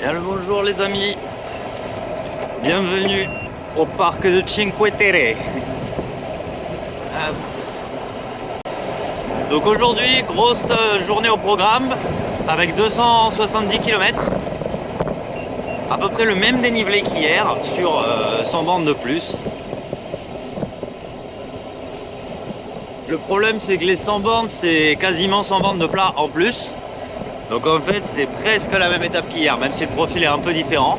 Bien le bonjour les amis, bienvenue au parc de Cinque Terre. Donc aujourd'hui, grosse journée au programme avec 270 km, à peu près le même dénivelé qu'hier sur 100 bandes de plus. Le problème c'est que les 100 bandes c'est quasiment 100 bandes de plat en plus. Donc en fait c'est presque la même étape qu'hier, même si le profil est un peu différent.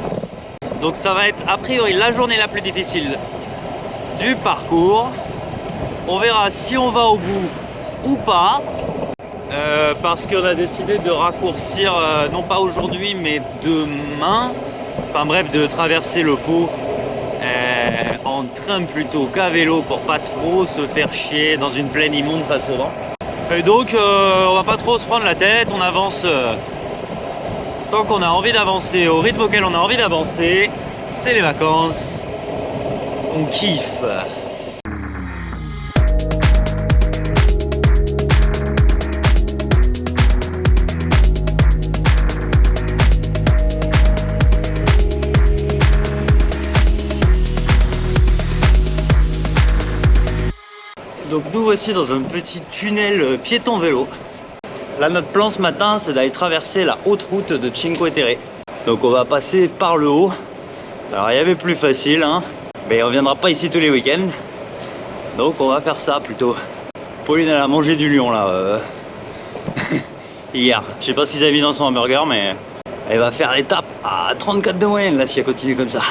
Donc ça va être a priori la journée la plus difficile du parcours. On verra si on va au bout ou pas. Parce qu'on a décidé de raccourcir, non pas aujourd'hui mais demain. Enfin bref, de traverser le Pô en train plutôt qu'à vélo pour pas trop se faire chier dans une plaine immonde face au vent. Et donc on va pas trop se prendre la tête, on avance tant qu'on a envie d'avancer, au rythme auquel on a envie d'avancer. C'est les vacances, on kiffe. Donc nous voici dans un petit tunnel piéton vélo. Là notre plan ce matin c'est d'aller traverser la haute route de Cinque Terre. Donc on va passer par le haut. Alors il y avait plus facile hein, mais on viendra pas ici tous les week-ends. Donc on va faire ça plutôt. Pauline elle a mangé du lion là hier. Je sais pas ce qu'ils avaient mis dans son hamburger mais elle va faire l'étape à 34 de moyenne là si elle continue comme ça.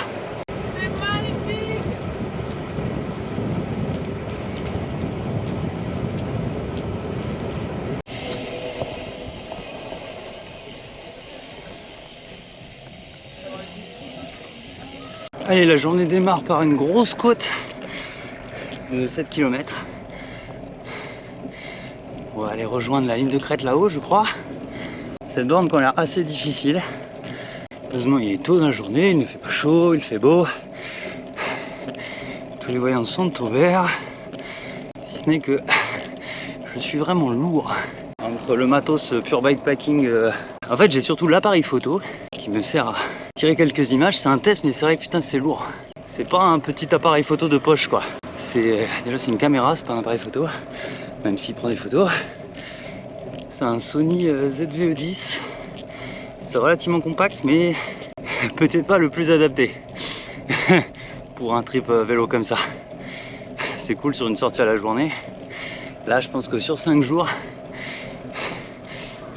Allez, la journée démarre par une grosse côte de 7 km. On va aller rejoindre la ligne de crête là-haut, je crois. Cette borne qui a l'air assez difficile. Heureusement, il est tôt dans la journée, il ne fait pas chaud, il fait beau. Tous les voyants sont au vert. Si ce n'est que je suis vraiment lourd. Entre le matos pure bikepacking, en fait j'ai surtout l'appareil photo qui me sert à tirer quelques images. C'est un test mais c'est vrai que putain c'est lourd. C'est pas un petit appareil photo de poche quoi. Déjà c'est une caméra, c'est pas un appareil photo. Même s'il prend des photos. C'est un Sony ZV-E10. C'est relativement compact mais peut-être pas le plus adapté pour un trip vélo comme ça. C'est cool sur une sortie à la journée. Là je pense que sur 5 jours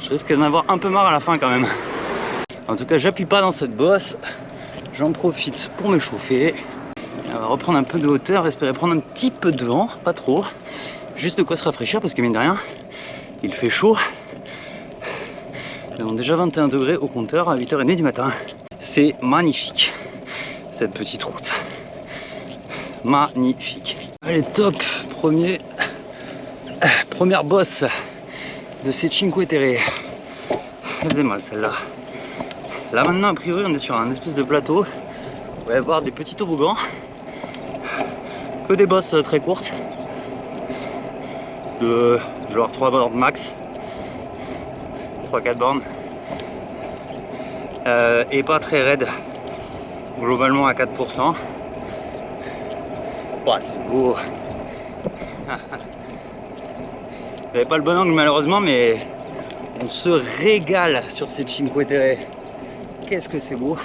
je risque d'en avoir un peu marre à la fin quand même. En tout cas, j'appuie pas dans cette bosse. J'en profite pour me chauffer. On va reprendre un peu de hauteur, espérer prendre un petit peu de vent, pas trop. Juste de quoi se rafraîchir parce que mine de rien, il fait chaud. Nous avons déjà 21 degrés au compteur à 8h30 du matin. C'est magnifique, cette petite route. Magnifique. Allez, top. Première bosse de ces Cinque Terre. Elle faisait mal celle-là. Là maintenant a priori on est sur un espèce de plateau. On va avoir des petits toboggans. Que des bosses très courtes. De genre 3 bornes max. 3-4 bornes. Et pas très raide. Globalement à 4%. Bah, c'est beau. J'avais pas le bon angle malheureusement mais on se régale sur ces Cinque Terre. Qu'est-ce que c'est beau.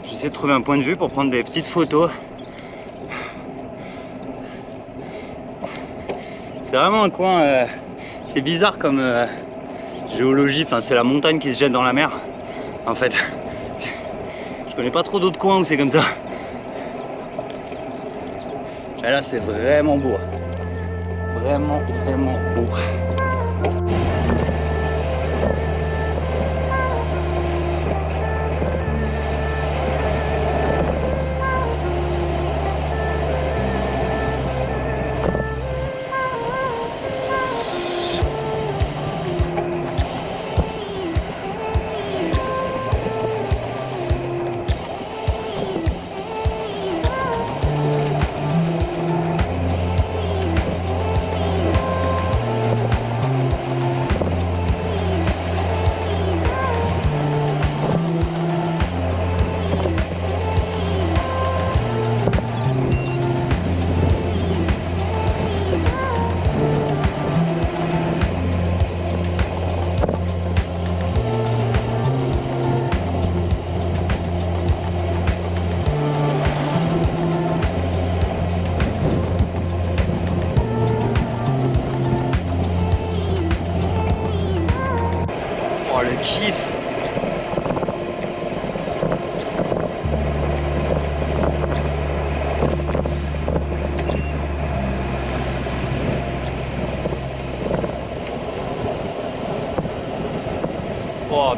J'essaie de trouver un point de vue pour prendre des petites photos. C'est vraiment un coin, c'est bizarre comme géologie, enfin c'est la montagne qui se jette dans la mer en fait. Je connais pas trop d'autres coins où c'est comme ça. Et là c'est vraiment beau. Vraiment beau.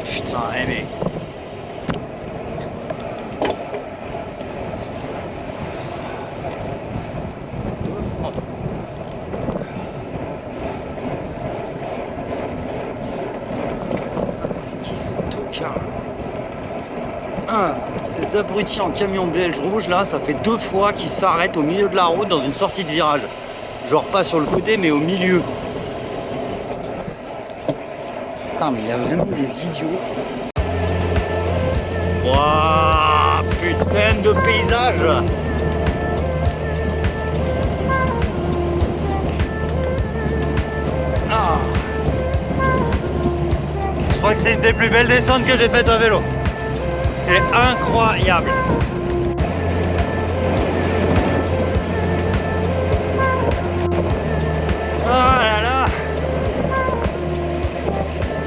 putain, mais... C'est qui ce tocard? Espèce d'abruti en camion belge rouge là, ça fait 2 fois qu'il s'arrête au milieu de la route dans une sortie de virage. Genre pas sur le côté mais au milieu. Putain mais il y a vraiment des idiots. Wouah, putain de paysage. Ah. Je crois que c'est une des plus belles descentes que j'ai faites à vélo. C'est incroyable. Oh là là.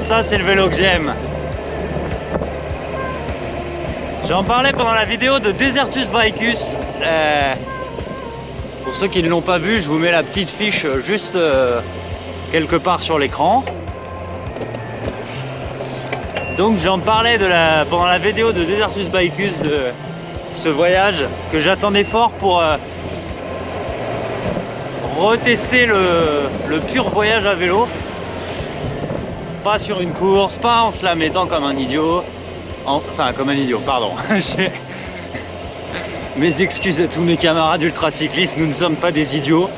Ça c'est le vélo que j'aime. J'en parlais pendant la vidéo de Desertus Bikeus. Pour ceux qui ne l'ont pas vu, je vous mets la petite fiche juste quelque part sur l'écran. Donc j'en parlais pendant la vidéo de Desertus Bikeus de ce voyage que j'attendais fort pour retester le pur voyage à vélo. Pas sur une course, pas en se la mettant comme un idiot. Enfin comme un idiot, pardon. Mes excuses à tous mes camarades ultracyclistes, nous ne sommes pas des idiots.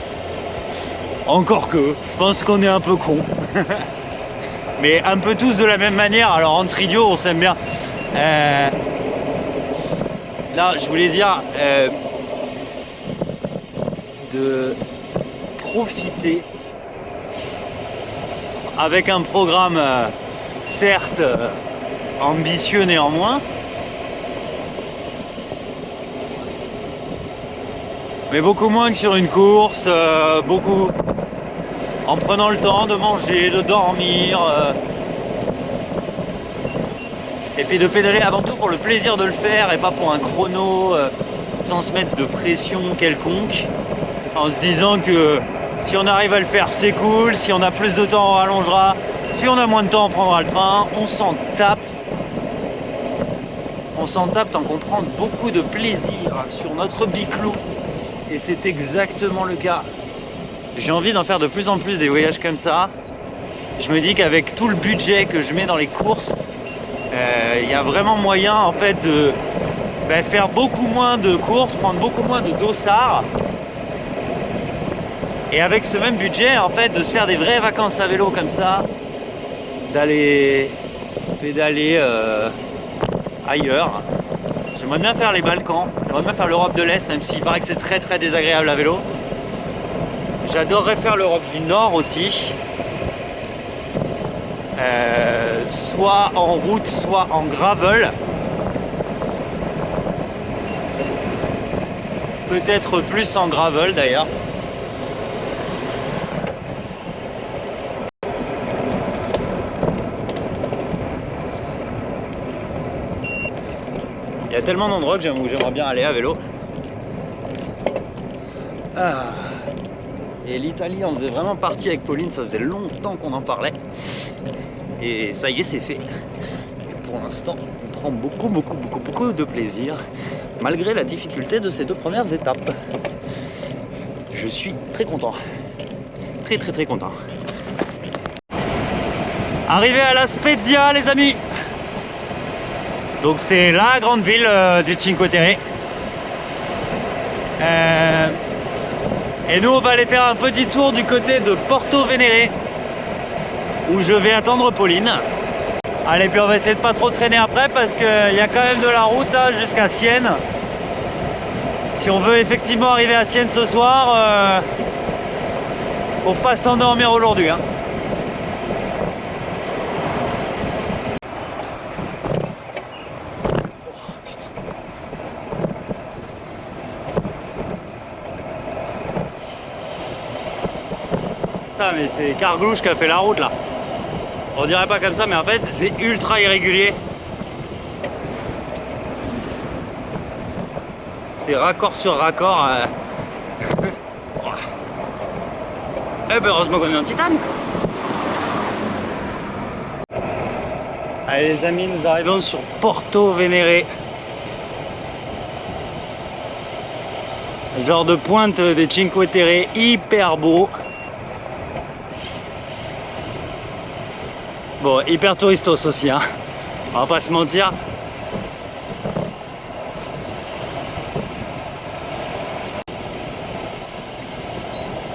Encore que, je pense qu'on est un peu cons. Mais un peu tous de la même manière, alors entre idiots on s'aime bien. Là je voulais dire de profiter avec un programme certes ambitieux néanmoins, mais beaucoup moins que sur une course, beaucoup en prenant le temps de manger, de dormir, et puis de pédaler avant tout pour le plaisir de le faire et pas pour un chrono, sans se mettre de pression quelconque, en se disant que si on arrive à le faire c'est cool, si on a plus de temps on rallongera, si on a moins de temps on prendra le train, on s'en tape. On s'en tape tant qu'on prend beaucoup de plaisir sur notre biclou, et c'est exactement le cas. J'ai envie d'en faire de plus en plus des voyages comme ça. Je me dis qu'avec tout le budget que je mets dans les courses, il y a vraiment moyen en fait de faire beaucoup moins de courses, prendre beaucoup moins de dossards. Et avec ce même budget en fait de se faire des vraies vacances à vélo comme ça, d'aller pédaler ailleurs. J'aimerais bien faire les Balkans, j'aimerais bien faire l'Europe de l'Est, même s'il paraît que c'est très très désagréable à vélo. J'adorerais faire l'Europe du Nord aussi, soit en route, soit en gravel. Peut-être plus en gravel d'ailleurs. Il y a tellement d'endroits où j'aimerais bien aller à vélo. Ah. Et l'Italie en faisait vraiment partie avec Pauline, ça faisait longtemps qu'on en parlait. Et ça y est, c'est fait. Et pour l'instant, on prend beaucoup de plaisir, malgré la difficulté de ces 2 premières étapes. Je suis très content. Très content. Arrivé à La Spezia, les amis. Donc c'est la grande ville du Cinque Terre. Et nous on va aller faire un petit tour du côté de Porto Venere, où je vais attendre Pauline. Allez, puis on va essayer de pas trop traîner après parce qu'il y a quand même de la route jusqu'à Sienne. Si on veut effectivement arriver à Sienne ce soir, faut pas s'endormir aujourd'hui, hein. Putain, mais c'est Carglouche qui a fait la route là. On dirait pas comme ça, mais en fait c'est ultra irrégulier. C'est raccord sur raccord. Eh ben heureusement qu'on est en titane. Allez, Allez les amis, nous arrivons sur Porto Venere. Genre de pointe des Cinque Terre, hyper beau. Bon, hyper touristos aussi, hein. On va pas se mentir.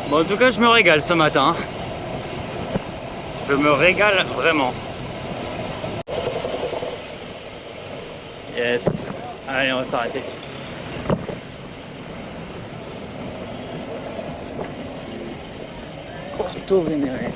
Bon, en tout cas, je me régale ce matin. Je me régale vraiment. Yes. Allez, on va s'arrêter. Porto Venere.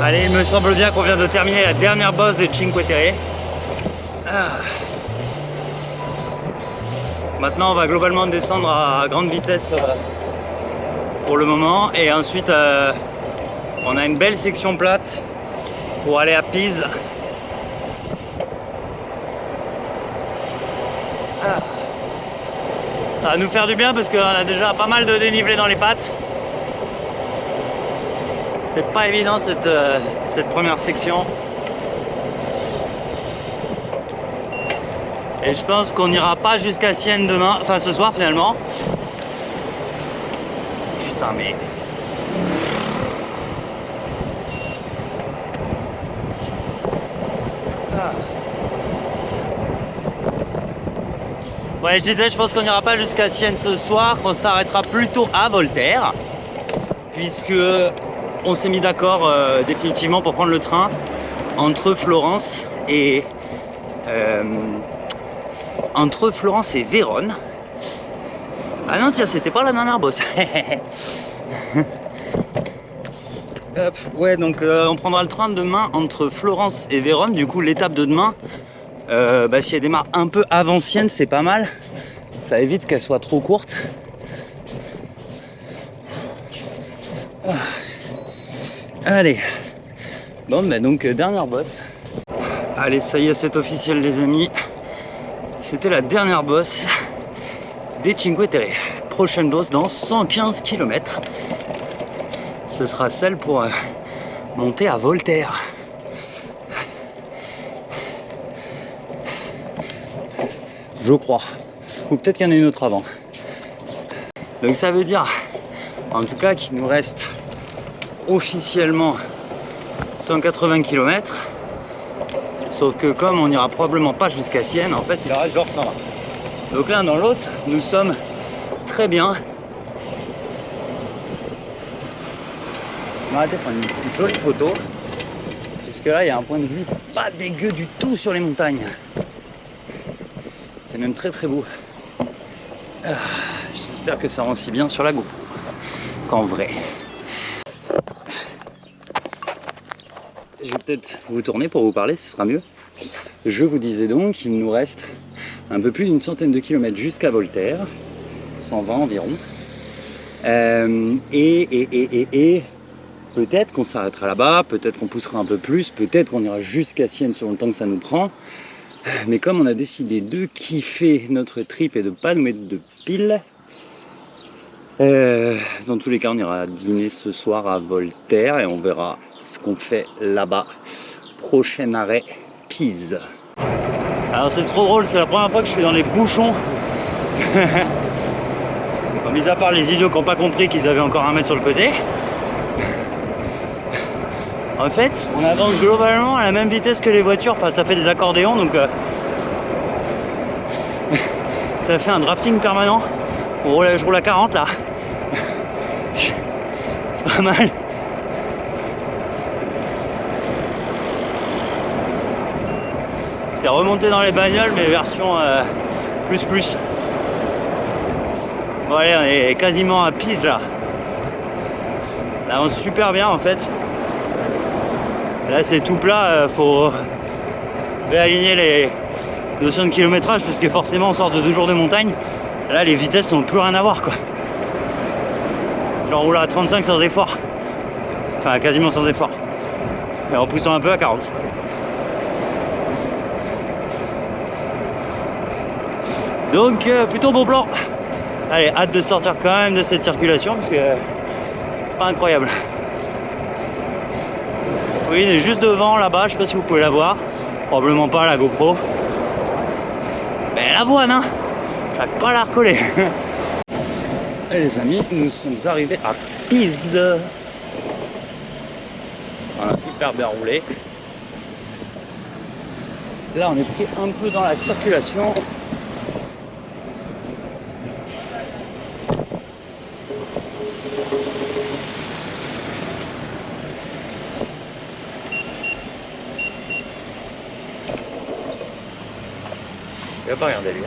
Allez, il me semble bien qu'on vient de terminer la dernière bosse des Cinque Terre. Maintenant, on va globalement descendre à grande vitesse pour le moment. Et ensuite, on a une belle section plate pour aller à Pise. Ça va nous faire du bien parce qu'on a déjà pas mal de dénivelé dans les pattes. C'est pas évident cette première section. Et je pense qu'on n'ira pas jusqu'à Sienne demain, enfin ce soir finalement. Putain mais... Ouais, je disais, je pense qu'on n'ira pas jusqu'à Sienne ce soir, qu'on s'arrêtera plutôt à Voltaire, puisque on s'est mis d'accord définitivement pour prendre le train entre Florence et Vérone. Ah non tiens, c'était pas la dernière bosse. Hop, ouais, donc on prendra le train demain entre Florence et Vérone. Du coup l'étape de demain, si elle démarre un peu avant Sienne, c'est pas mal. Ça évite qu'elle soit trop courte. Allez, bon donc dernière bosse. Allez, ça y est, c'est officiel les amis. C'était la dernière bosse des Cinque Terre. Prochaine bosse dans 115 km. Ce sera celle pour monter à Voltaire. Je crois. Ou peut-être qu'il y en a une autre avant. Donc ça veut dire, en tout cas, qu'il nous reste officiellement 180 km. Sauf que comme on n'ira probablement pas jusqu'à Sienne, en fait, il en reste genre 120. Donc l'un dans l'autre, nous sommes très bien. On va arrêter de prendre une jolie photo. Puisque là, il y a un point de vue pas dégueu du tout sur les montagnes. C'est même très très beau. J'espère que ça rend si bien sur la GoPro qu'en vrai. Je vais peut-être vous tourner pour vous parler, ce sera mieux. Je vous disais donc qu'il nous reste un peu plus d'une centaine de kilomètres jusqu'à Voltaire, 120 environ. Et peut-être qu'on s'arrêtera là-bas, peut-être qu'on poussera un peu plus, peut-être qu'on ira jusqu'à Sienne sur le temps que ça nous prend. Mais comme on a décidé de kiffer notre trip et de ne pas nous mettre de pile, dans tous les cas on ira dîner ce soir à Voltaire et on verra ce qu'on fait là-bas. Prochain arrêt, Pise. Alors c'est trop drôle, c'est la première fois que je suis dans les bouchons. Mis à part les idiots qui n'ont pas compris qu'ils avaient encore 1 mètre sur le côté. En fait, on avance globalement à la même vitesse que les voitures, enfin ça fait des accordéons donc ça fait un drafting permanent. Je roule à 40 là. C'est pas mal. C'est remonté dans les bagnoles mais version plus. Bon allez, on est quasiment à Pise là. Ça avance super bien en fait. Là c'est tout plat, faut réaligner les notions de kilométrage parce que forcément on sort de 2 jours de montagne. Là les vitesses n'ont plus rien à voir quoi. J'en roule à 35 sans effort. Enfin quasiment sans effort. Et en poussant un peu à 40. Donc plutôt bon plan. Allez, hâte de sortir quand même de cette circulation parce que c'est pas incroyable. Oui, il est juste devant là-bas, je sais pas si vous pouvez la voir. Probablement pas la GoPro. Mais l'avoine, hein, j'arrive pas à la recoller. Allez les amis, nous sommes arrivés à Pise. Voilà, hyper bien roulé. Là on est pris un peu dans la circulation. Il va pas regarder lui.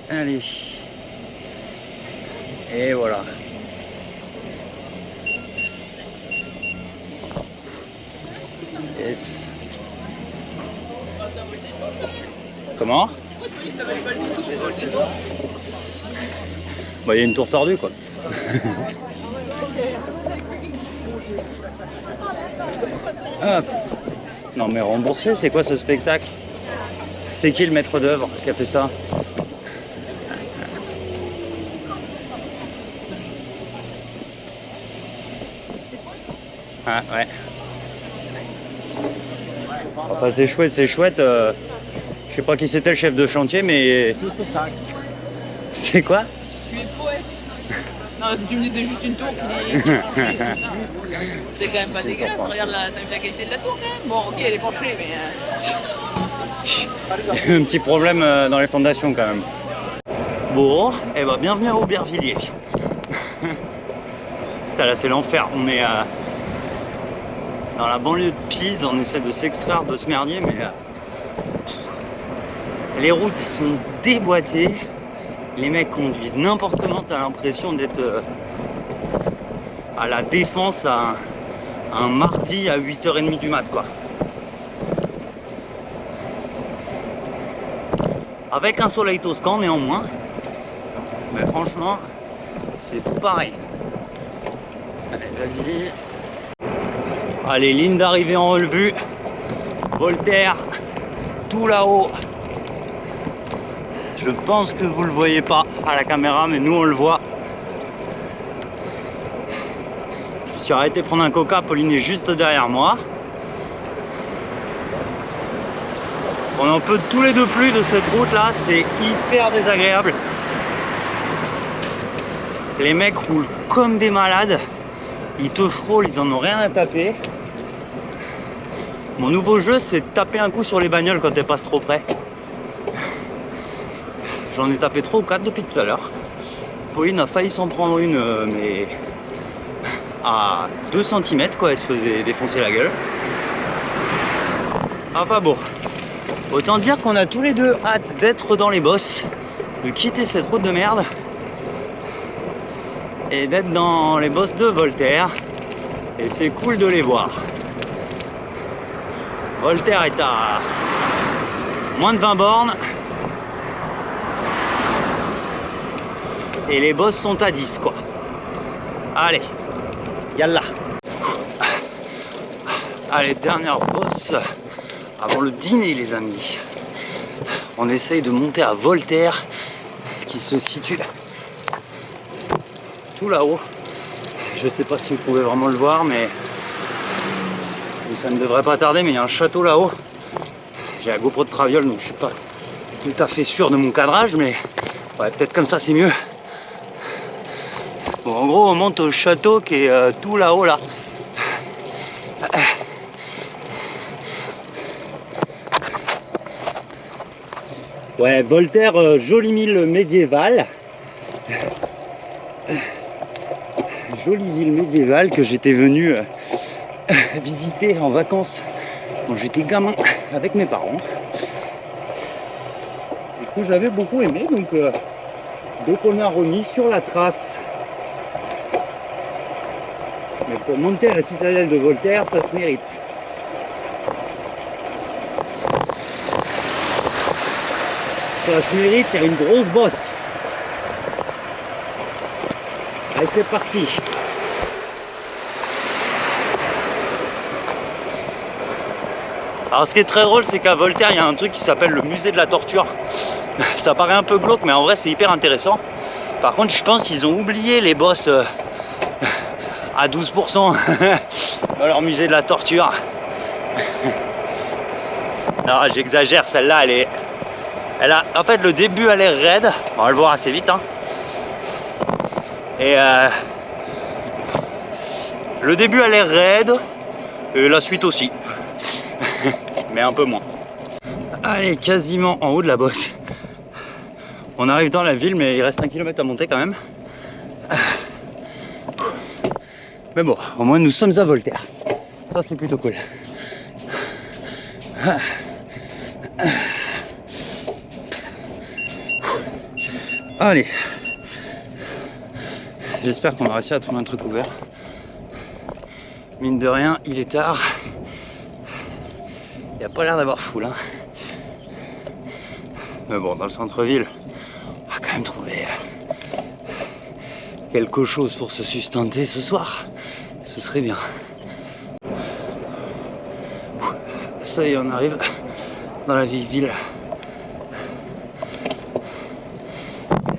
Allez. Et voilà. Yes. Comment? Bah, il y a une tour tordue quoi. Hop. Non mais remboursé, c'est quoi ce spectacle? C'est qui le maître d'œuvre qui a fait ça? Ah ouais. Enfin c'est chouette, c'est chouette. Je sais pas qui c'était le chef de chantier mais... C'est quoi? Tu es poète. Non, si tu me disais juste une tour qui est... C'est quand même pas dégueulasse, regarde la qualité de la tour quand même. Bon ok elle est penchée mais... Il y a un petit problème dans les fondations quand même. Bon, et bah bienvenue à Aubervilliers. Putain là c'est l'enfer, on est dans la banlieue de Pise, on essaie de s'extraire de ce merdier mais les routes sont déboîtées, les mecs conduisent n'importe comment, t'as l'impression d'être à la Défense un mardi à 8h30 du mat quoi. Avec un soleil toscan néanmoins, mais franchement c'est tout pareil. Allez vas-y. Allez, ligne d'arrivée en revue, Voltaire, tout là-haut. Je pense que vous le voyez pas à la caméra, mais nous on le voit. Je me suis arrêté prendre un coca, Pauline est juste derrière moi. On n'en peut tous les deux plus de cette route là, c'est hyper désagréable. Les mecs roulent comme des malades, ils te frôlent, ils en ont rien à taper. Mon nouveau jeu c'est de taper un coup sur les bagnoles quand elles passent trop près. J'en ai tapé 3 ou 4 depuis tout à l'heure. Pauline a failli s'en prendre une mais à 2 cm quoi, elle se faisait défoncer la gueule. Enfin bon, autant dire qu'on a tous les deux hâte d'être dans les bosses, de quitter cette route de merde et d'être dans les bosses de Voltaire, et c'est cool de les voir. Voltaire est à moins de 20 bornes et les bosses sont à 10 quoi. Allez, yallah. Allez, dernière bosse avant le dîner les amis. On essaye de monter à Voltaire qui se situe tout là-haut. Je sais pas si vous pouvez vraiment le voir mais ça ne devrait pas tarder, mais il y a un château là-haut. J'ai la GoPro de Traviole donc je suis pas tout à fait sûr de mon cadrage mais ouais, peut-être comme ça c'est mieux. Bon en gros on monte au château qui est tout là-haut là. Ouais, Voltaire, jolie ville médiévale. Jolie ville médiévale que j'étais venu visiter en vacances quand j'étais gamin avec mes parents. Et que j'avais beaucoup aimé, donc on a remis sur la trace Mais pour monter à la citadelle de Voltaire, ça se mérite. Ça se mérite, il y a une grosse bosse. Allez, c'est parti. Alors ce qui est très drôle, c'est qu'à Voltaire, il y a un truc qui s'appelle le musée de la torture. Ça paraît un peu glauque, mais en vrai, c'est hyper intéressant. Par contre, je pense qu'ils ont oublié les bosses à 12% dans leur musée de la torture. Non, j'exagère, celle-là, en fait, le début a l'air raide. On va le voir assez vite, hein. Et le début a l'air raide, et la suite aussi. Mais un peu moins. Allez, quasiment en haut de la bosse. On arrive dans la ville, mais il reste 1 km à monter quand même. Mais bon, au moins nous sommes à Voltaire. Ça, c'est plutôt cool. Allez. J'espère qu'on va réussir à trouver un truc ouvert. Mine de rien, il est tard. Il n'y a pas l'air d'avoir foule, hein. Mais bon, dans le centre-ville, on va quand même trouver quelque chose pour se sustenter ce soir. Ce serait bien. Ça y est, on arrive dans la vieille ville.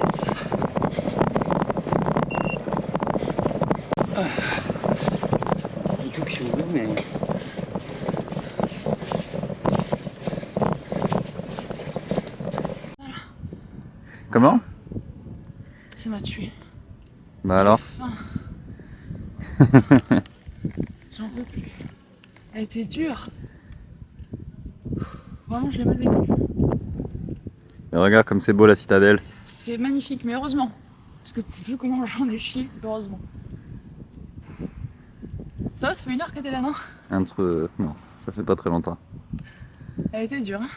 Yes. Tout curieux, mais... Comment? Ça m'a tué. Bah alors? Faim. J'en peux plus. Elle était dure. Vraiment, je l'ai mal vécu. Et regarde comme c'est beau la citadelle. C'est magnifique, mais heureusement. Parce que vu comment j'en ai chié, heureusement. Ça va, ça fait 1 heure que t'es là, non? Non, ça fait pas très longtemps. Elle était dure, hein.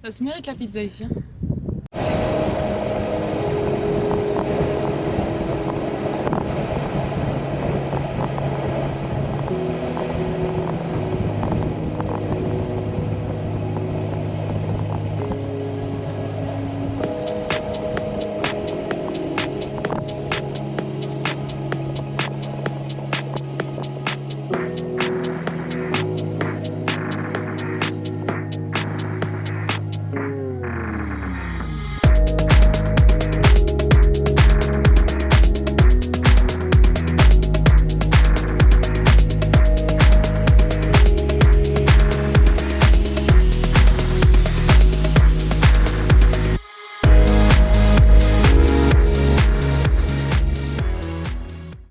Ça se mérite la pizza ici, hein.